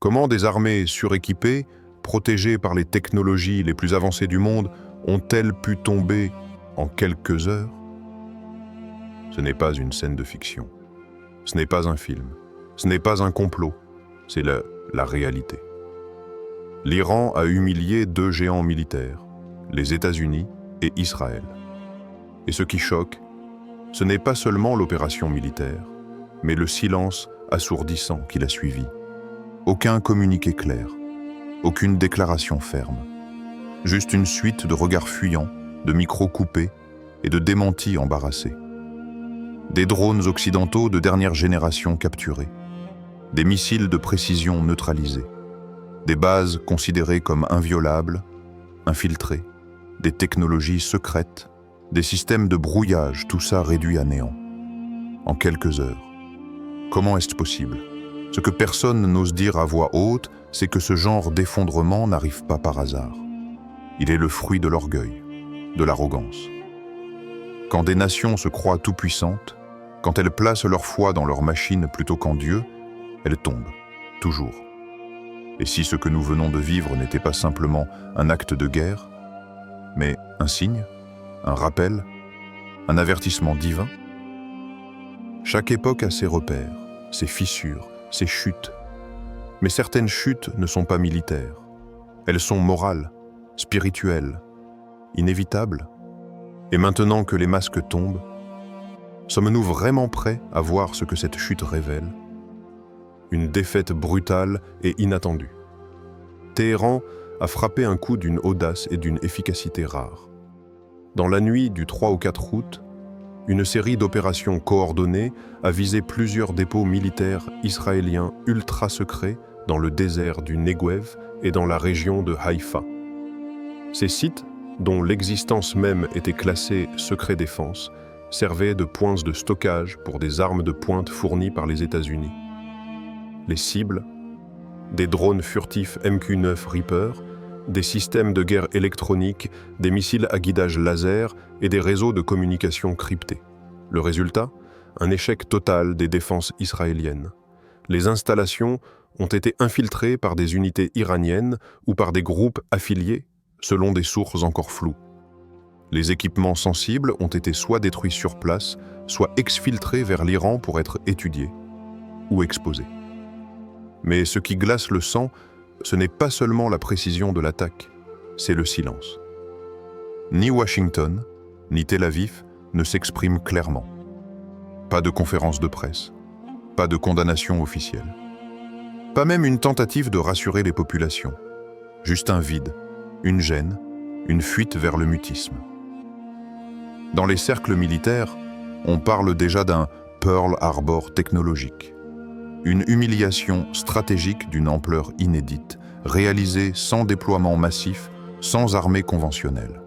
Comment des armées suréquipées, protégées par les technologies les plus avancées du monde, ont-elles pu tomber en quelques heures? Ce n'est pas une scène de fiction. Ce n'est pas un film. Ce n'est pas un complot. C'est la réalité. L'Iran a humilié deux géants militaires, les États-Unis et Israël. Et ce qui choque, ce n'est pas seulement l'opération militaire, mais le silence assourdissant qui l'a suivi. Aucun communiqué clair, aucune déclaration ferme. Juste une suite de regards fuyants, de micros coupés et de démentis embarrassés. Des drones occidentaux de dernière génération capturés. Des missiles de précision neutralisés. Des bases considérées comme inviolables, infiltrées. Des technologies secrètes. Des systèmes de brouillage, tout ça réduit à néant. En quelques heures. Comment est-ce possible? Ce que personne n'ose dire à voix haute, c'est que ce genre d'effondrement n'arrive pas par hasard. Il est le fruit de l'orgueil, de l'arrogance. Quand des nations se croient tout-puissantes, quand elles placent leur foi dans leur machine plutôt qu'en Dieu, elles tombent, toujours. Et si ce que nous venons de vivre n'était pas simplement un acte de guerre, mais un signe, un rappel, un avertissement divin? Chaque époque a ses repères, ses fissures, ses chutes. Mais certaines chutes ne sont pas militaires. Elles sont morales, spirituelles, inévitables. Et maintenant que les masques tombent, sommes-nous vraiment prêts à voir ce que cette chute révèle? Une défaite brutale et inattendue. Téhéran a frappé un coup d'une audace et d'une efficacité rares. Dans la nuit du 3 au 4 août, une série d'opérations coordonnées a visé plusieurs dépôts militaires israéliens ultra secrets dans le désert du Negev et dans la région de Haïfa. Ces sites, dont l'existence même était classée secret défense, servaient de points de stockage pour des armes de pointe fournies par les États-Unis. Les cibles, des drones furtifs MQ-9 Reaper, des systèmes de guerre électronique, des missiles à guidage laser et des réseaux de communication cryptés. Le résultat? Un échec total des défenses israéliennes. Les installations ont été infiltrées par des unités iraniennes ou par des groupes affiliés, selon des sources encore floues. Les équipements sensibles ont été soit détruits sur place, soit exfiltrés vers l'Iran pour être étudiés ou exposés. Mais ce qui glace le sang, ce n'est pas seulement la précision de l'attaque, c'est le silence. Ni Washington, ni Tel Aviv ne s'expriment clairement. Pas de conférence de presse, pas de condamnation officielle. Pas même une tentative de rassurer les populations. Juste un vide, une gêne, une fuite vers le mutisme. Dans les cercles militaires, on parle déjà d'un Pearl Harbor technologique. Une humiliation stratégique d'une ampleur inédite, réalisée sans déploiement massif, sans armée conventionnelle.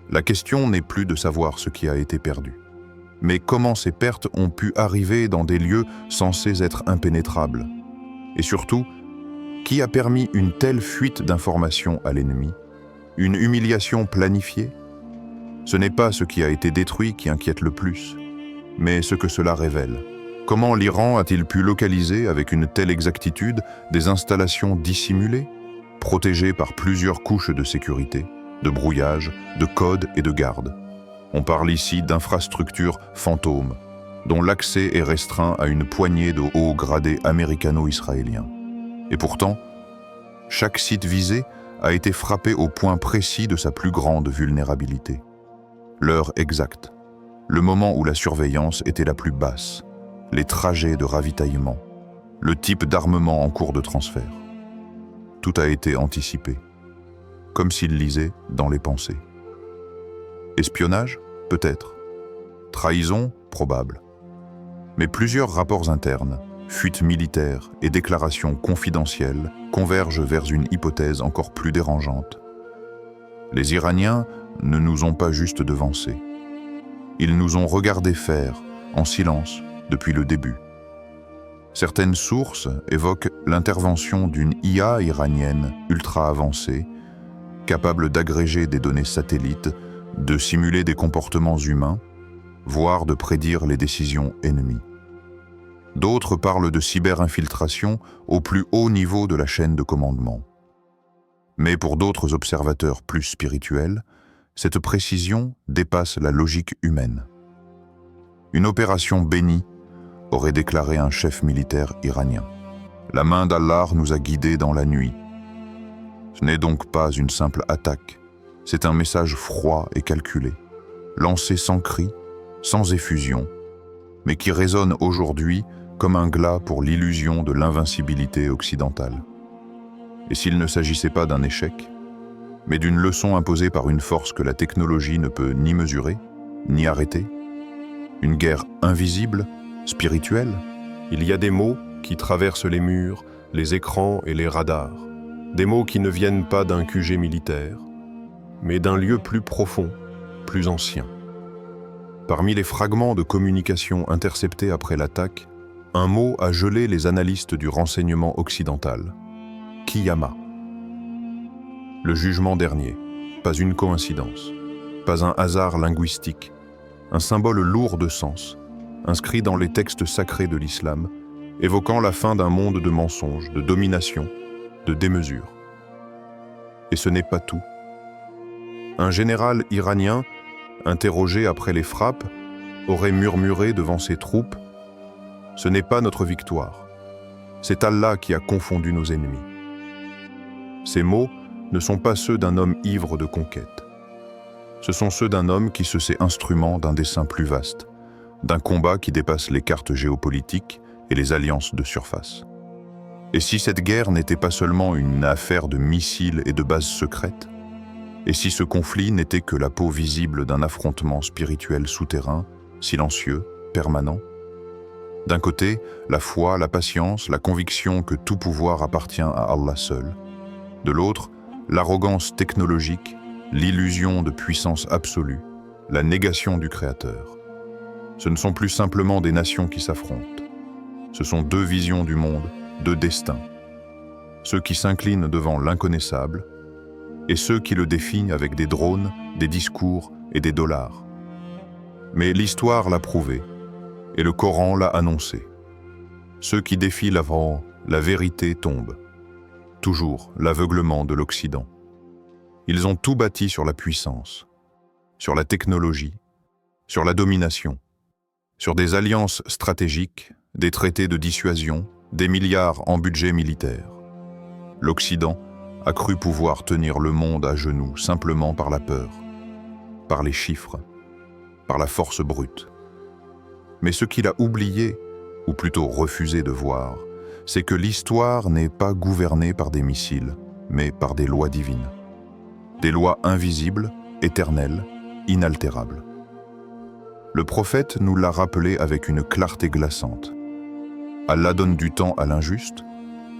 La question n'est plus de savoir ce qui a été perdu, mais comment ces pertes ont pu arriver dans des lieux censés être impénétrables. Et surtout, qui a permis une telle fuite d'informations à l'ennemi? Une humiliation planifiée? Ce n'est pas ce qui a été détruit qui inquiète le plus, mais ce que cela révèle. Comment l'Iran a-t-il pu localiser avec une telle exactitude des installations dissimulées, protégées par plusieurs couches de sécurité, de brouillage, de codes et de garde? On parle ici d'infrastructures fantômes, dont l'accès est restreint à une poignée de hauts gradés américano-israéliens. Et pourtant, chaque site visé a été frappé au point précis de sa plus grande vulnérabilité. L'heure exacte, le moment où la surveillance était la plus basse, les trajets de ravitaillement, le type d'armement en cours de transfert. Tout a été anticipé, comme s'il lisait dans les pensées. Espionnage? Peut-être. Trahison? Probable. Mais plusieurs rapports internes, fuites militaires et déclarations confidentielles convergent vers une hypothèse encore plus dérangeante. Les Iraniens ne nous ont pas juste devancés. Ils nous ont regardés faire, en silence, depuis le début. Certaines sources évoquent l'intervention d'une IA iranienne ultra avancée, capable d'agréger des données satellites, de simuler des comportements humains, voire de prédire les décisions ennemies. D'autres parlent de cyber-infiltration au plus haut niveau de la chaîne de commandement. Mais pour d'autres observateurs plus spirituels, cette précision dépasse la logique humaine. Une opération bénie, aurait déclaré un chef militaire iranien. La main d'Allah nous a guidés dans la nuit. Ce n'est donc pas une simple attaque, c'est un message froid et calculé, lancé sans cri, sans effusion, mais qui résonne aujourd'hui comme un glas pour l'illusion de l'invincibilité occidentale. Et s'il ne s'agissait pas d'un échec, mais d'une leçon imposée par une force que la technologie ne peut ni mesurer, ni arrêter, une guerre invisible, spirituelle? Il y a des mots qui traversent les murs, les écrans et les radars. Des mots qui ne viennent pas d'un QG militaire, mais d'un lieu plus profond, plus ancien. Parmi les fragments de communication interceptés après l'attaque, un mot a gelé les analystes du renseignement occidental. Kiyama. Le jugement dernier, pas une coïncidence, pas un hasard linguistique, un symbole lourd de sens, inscrit dans les textes sacrés de l'islam, évoquant la fin d'un monde de mensonges, de domination, de démesure. Et ce n'est pas tout. Un général iranien, interrogé après les frappes, aurait murmuré devant ses troupes « Ce n'est pas notre victoire, c'est Allah qui a confondu nos ennemis ». Ces mots ne sont pas ceux d'un homme ivre de conquête. Ce sont ceux d'un homme qui se sait instrument d'un dessein plus vaste, d'un combat qui dépasse les cartes géopolitiques et les alliances de surface. Et si cette guerre n'était pas seulement une affaire de missiles et de bases secrètes? Et si ce conflit n'était que la peau visible d'un affrontement spirituel souterrain, silencieux, permanent? D'un côté, la foi, la patience, la conviction que tout pouvoir appartient à Allah seul. De l'autre, l'arrogance technologique, l'illusion de puissance absolue, la négation du Créateur. Ce ne sont plus simplement des nations qui s'affrontent. Ce sont deux visions du monde, deux destins. Ceux qui s'inclinent devant l'inconnaissable et ceux qui le défient avec des drones, des discours et des dollars. Mais l'histoire l'a prouvé et le Coran l'a annoncé. Ceux qui défient l'avant, la vérité tombe. Toujours l'aveuglement de l'Occident. Ils ont tout bâti sur la puissance, sur la technologie, sur la domination, sur des alliances stratégiques, des traités de dissuasion, des milliards en budget militaire. L'Occident a cru pouvoir tenir le monde à genoux simplement par la peur, par les chiffres, par la force brute. Mais ce qu'il a oublié, ou plutôt refusé de voir, c'est que l'histoire n'est pas gouvernée par des missiles, mais par des lois divines. Des lois invisibles, éternelles, inaltérables. Le prophète nous l'a rappelé avec une clarté glaçante. Allah donne du temps à l'injuste,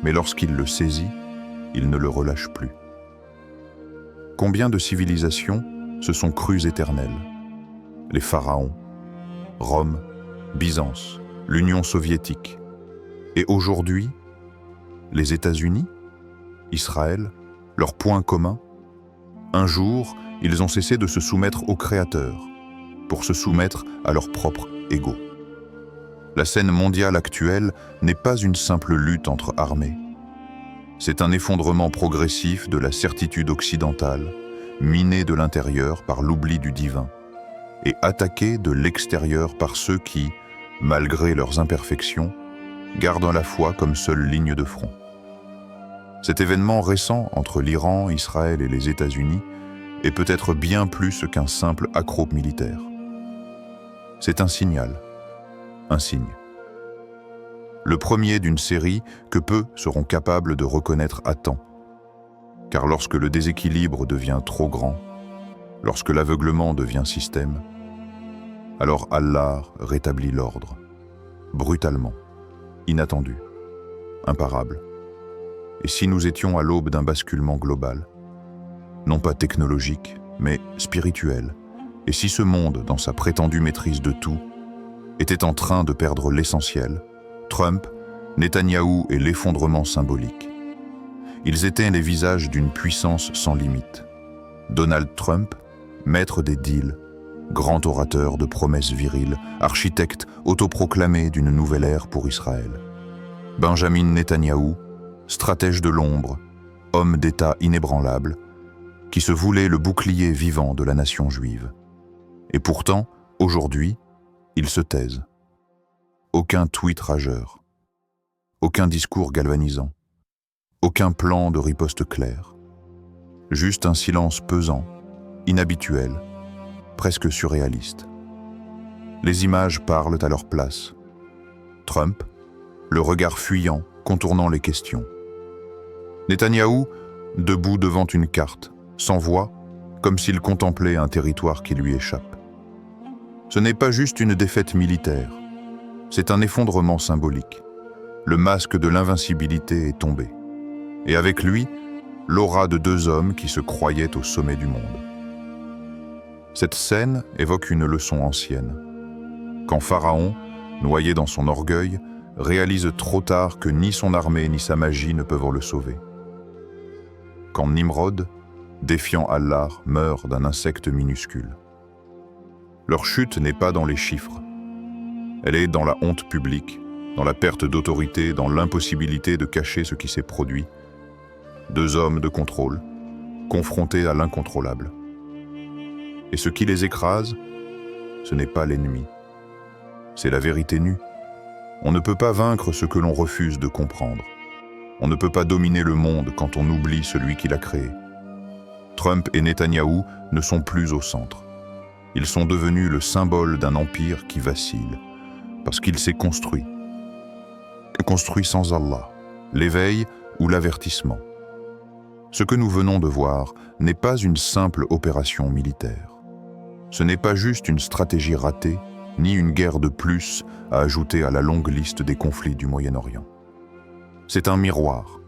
mais lorsqu'il le saisit, il ne le relâche plus. Combien de civilisations se sont crues éternelles? Les pharaons, Rome, Byzance, l'Union soviétique. Et aujourd'hui, les États-Unis, Israël, leurs points communs? Un jour, ils ont cessé de se soumettre au Créateur, pour se soumettre à leur propre ego. La scène mondiale actuelle n'est pas une simple lutte entre armées. C'est un effondrement progressif de la certitude occidentale, miné de l'intérieur par l'oubli du divin, et attaqué de l'extérieur par ceux qui, malgré leurs imperfections, gardent la foi comme seule ligne de front. Cet événement récent entre l'Iran, Israël et les États-Unis est peut-être bien plus qu'un simple accroc militaire. C'est un signal, un signe. Le premier d'une série que peu seront capables de reconnaître à temps. Car lorsque le déséquilibre devient trop grand, lorsque l'aveuglement devient système, alors Allah rétablit l'ordre, brutalement, inattendu, imparable. Et si nous étions à l'aube d'un basculement global, non pas technologique, mais spirituel, et si ce monde, dans sa prétendue maîtrise de tout, était en train de perdre l'essentiel, Trump, Netanyahou et l'effondrement symbolique. Ils étaient les visages d'une puissance sans limite. Donald Trump, maître des deals, grand orateur de promesses viriles, architecte autoproclamé d'une nouvelle ère pour Israël. Benjamin Netanyahou, stratège de l'ombre, homme d'État inébranlable, qui se voulait le bouclier vivant de la nation juive. Et pourtant, aujourd'hui, il se taise. Aucun tweet rageur, aucun discours galvanisant, aucun plan de riposte clair. Juste un silence pesant, inhabituel, presque surréaliste. Les images parlent à leur place. Trump, le regard fuyant, contournant les questions. Netanyahou, debout devant une carte, sans voix, comme s'il contemplait un territoire qui lui échappe. Ce n'est pas juste une défaite militaire, c'est un effondrement symbolique. Le masque de l'invincibilité est tombé. Et avec lui, l'aura de deux hommes qui se croyaient au sommet du monde. Cette scène évoque une leçon ancienne. Quand Pharaon, noyé dans son orgueil, réalise trop tard que ni son armée ni sa magie ne peuvent le sauver. Quand Nimrod, défiant Allah, meurt d'un insecte minuscule. Leur chute n'est pas dans les chiffres. Elle est dans la honte publique, dans la perte d'autorité, dans l'impossibilité de cacher ce qui s'est produit. Deux hommes de contrôle, confrontés à l'incontrôlable. Et ce qui les écrase, ce n'est pas l'ennemi. C'est la vérité nue. On ne peut pas vaincre ce que l'on refuse de comprendre. On ne peut pas dominer le monde quand on oublie celui qui l'a créé. Trump et Netanyahou ne sont plus au centre. Ils sont devenus le symbole d'un empire qui vacille, parce qu'il s'est construit. Construit sans Allah, l'éveil ou l'avertissement. Ce que nous venons de voir n'est pas une simple opération militaire. Ce n'est pas juste une stratégie ratée, ni une guerre de plus à ajouter à la longue liste des conflits du Moyen-Orient. C'est un miroir,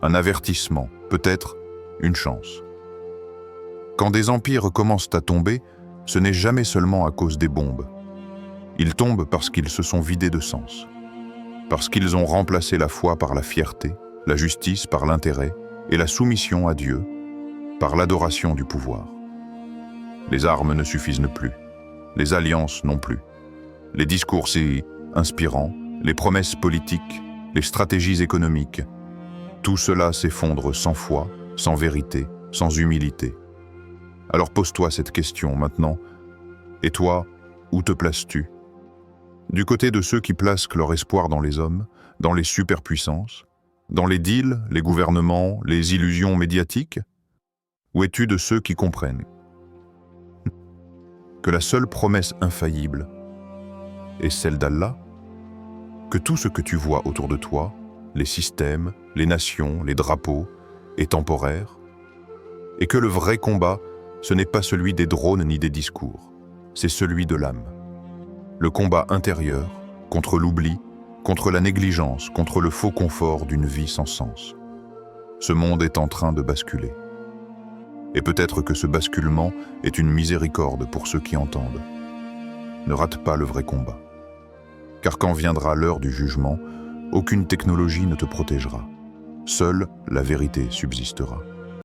un avertissement, peut-être une chance. Quand des empires commencent à tomber, ce n'est jamais seulement à cause des bombes. Ils tombent parce qu'ils se sont vidés de sens, parce qu'ils ont remplacé la foi par la fierté, la justice par l'intérêt, et la soumission à Dieu par l'adoration du pouvoir. Les armes ne suffisent plus, les alliances non plus. Les discours si inspirants, les promesses politiques, les stratégies économiques, tout cela s'effondre sans foi, sans vérité, sans humilité. Alors pose-toi cette question maintenant. Et toi, où te places-tu? Du côté de ceux qui placent leur espoir dans les hommes, dans les superpuissances, dans les deals, les gouvernements, les illusions médiatiques? Ou es-tu de ceux qui comprennent que la seule promesse infaillible est celle d'Allah? Que tout ce que tu vois autour de toi, les systèmes, les nations, les drapeaux, est temporaire? Et que le vrai combat, ce n'est pas celui des drones ni des discours, c'est celui de l'âme. Le combat intérieur contre l'oubli, contre la négligence, contre le faux confort d'une vie sans sens. Ce monde est en train de basculer. Et peut-être que ce basculement est une miséricorde pour ceux qui entendent. Ne rate pas le vrai combat. Car quand viendra l'heure du jugement, aucune technologie ne te protégera. Seule la vérité subsistera.